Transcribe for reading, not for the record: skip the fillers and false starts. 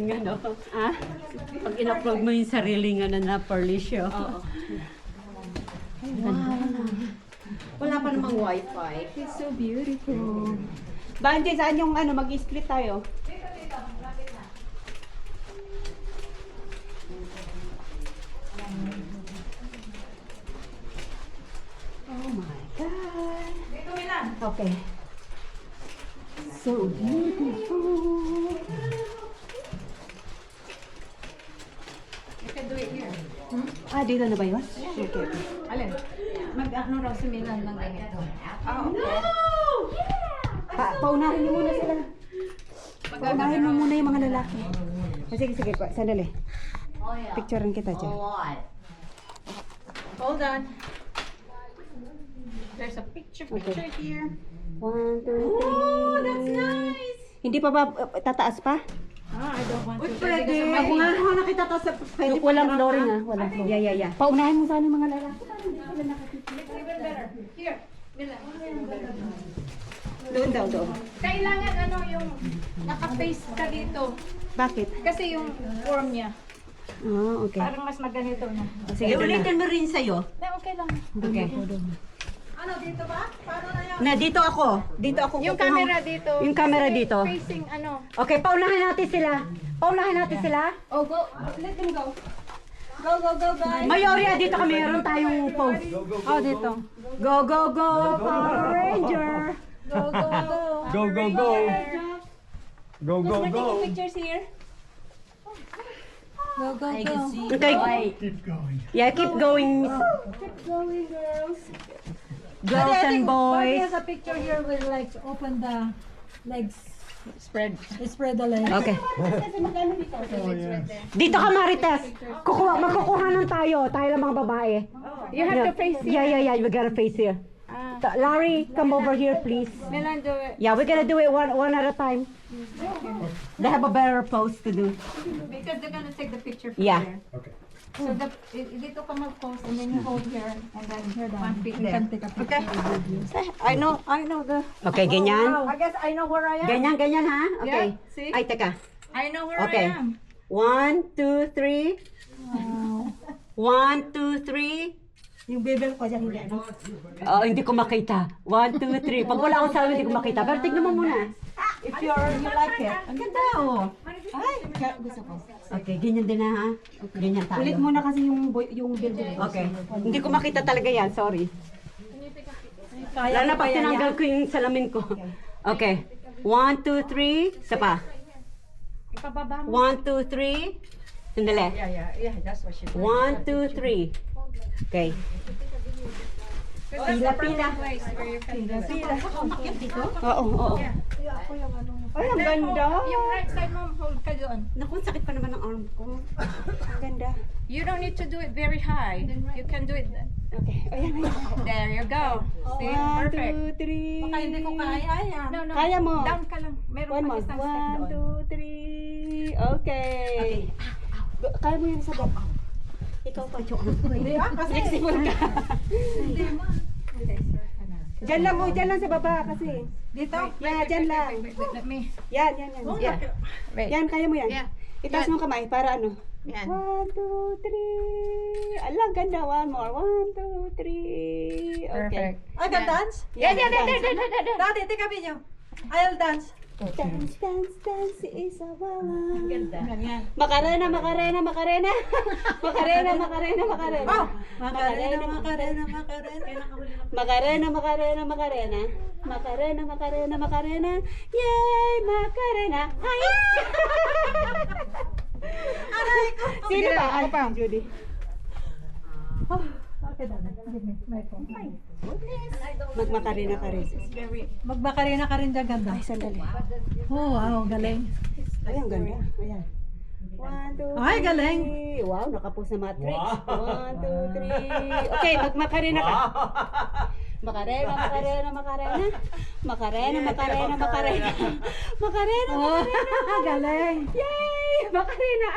Nga no? Ah? Pag in-upload mo yung sarili nga na Pearly Show. Oo. Wow. Wala pa namang wifi. It's so beautiful. Bante, saan yung ano, mag-split tayo? Oh my God. Okay. So beautiful. You can do it here. Ah, dito na ba yun? Okay. Alin? Mag-ano raw si Milan ng ganito. Paunahin niyo muna sila. Paunahin mo muna yung mga lalaki. Sige, sige pa. Sandali. Picturean kita dyan. Hold on. There's a picture here. 1, 2, 3. Oh, that's nice! Hindi pa ba tataas pa? I don't want to. Pwede. Ako nga nakita to sa pwede. Walang flooring ah. Walang flooring. Yeah. Paunahin mo sana yung mga lalaki. Even better. Here. Milan. Doon daw, doon. Kailangan ano yung naka-face ka dito. Bakit? Kasi yung form niya. Ah, okay. Parang mas maganito na. Sige, ulitin mo rin sa'yo. Okay lang. Okay. Ano dito ba? Paano na yun? Na, dito ako. Dito ako. Yung kukuha. camera dito. Yung camera Kasi dito. Facing ano. Okay, paunahin natin sila. Paunahin natin sila. Oh, go. Let them go. Go, guys. Mayoria, dito kami. Meron tayong post. Oh, dito. Go, go, go, Power Ranger. Go. Go, go, go. Go, go, We're go. taking pictures here. Go. Okay. Keep going. Yeah, keep going. Keep going, girls. Girls and boys. There's a picture here with like open the legs, Spread. spread the legs. Okay. Oh, yes. Dito ka, Marites. Magkukuhanan tayo. Tayo lang mga babae. You have to face here. Yeah. We gotta face here. Larry, come over here, please. Milan, do it. Yeah, we're gonna do it one at a time. They have a better pose to do. Because they're gonna take the picture from Yeah. there. Okay. So dito ka mag-post and then you hold here and then Here, one Dan. feet You there. can take a picture. I know the. Okay, ganyan. I guess I know where I am. Ganyan, ha? Okay. Yeah, see? Ay, teka. I know where Okay. I am. 1, 2, 3. 1, 2, 3. Yung bebel ko dyan, hindi ano. Oh, hindi ko makita. 1, 2, 3. Pag wala akong sabi, hindi ko makita. Pero tignan mo muna. If you like it. Ang ganda, oh. Ay, gusto ko. Okay, ganyan din na, ha? Ganyan tayo. Ulit muna kasi yung building. Okay. Hindi ko makita talaga yan. Sorry. Kaya Lalo na pag tinanggal ko yung salamin ko. Okay. 1, 2, 3. Isa pa. Ipababa mo. 1, 2, 3. Sandali. Yeah, that's what she 1, 2, 3. Okay. That's the perfect place where you can do it. Oo. Ay, ang ganda. Yung right side mo, hold ka doon. Naku, sakit pa naman ang arm ko. Ang ganda. You don't need to do it very high. You can do it. Okay. Ayan. There you go. See? 1, Perfect. 2, 3. Baka hindi ko kaya yan. No. Kaya mo. Down ka lang. Meron One pa more. isang step 1, doon. 2, 3. Okay. Kaya mo yan sa bab. Ikaw pa, Chok. Flexible ka. Diyan lang, diyan lang sa baba kasi. Dito? Yeah, dyan lang. Wait, let me. Yan. Yeah. Wait. Yan, kaya mo yan. Yeah. Itaas mo kamay para ano. Yan. 1, 2, 3. Alang ganda. One more. 1, 2, 3. Okay. Perfect. I can dance? Yeah. Daddy, take a video. I'll dance. Dance, Isabela. Ganda. Macarena. Macarena. Oh, Macarena. Macarena. Yay, Macarena. Hi. Sino ba? Ako pa. Judy. Okay, Daddy. Give me my phone. Magmacarena ka rin. Magbakarina ka rin dyan, ganda. Ay, sandali. Oh, wow, galing. Ay, ang ganda. Ayan. 1, 2, 3. Ay, galing. Wow, nakapos na matrix. 1, 2, 3. Okay, magmacarena ka. Macarena. Oh, galing. Yay! Macarena.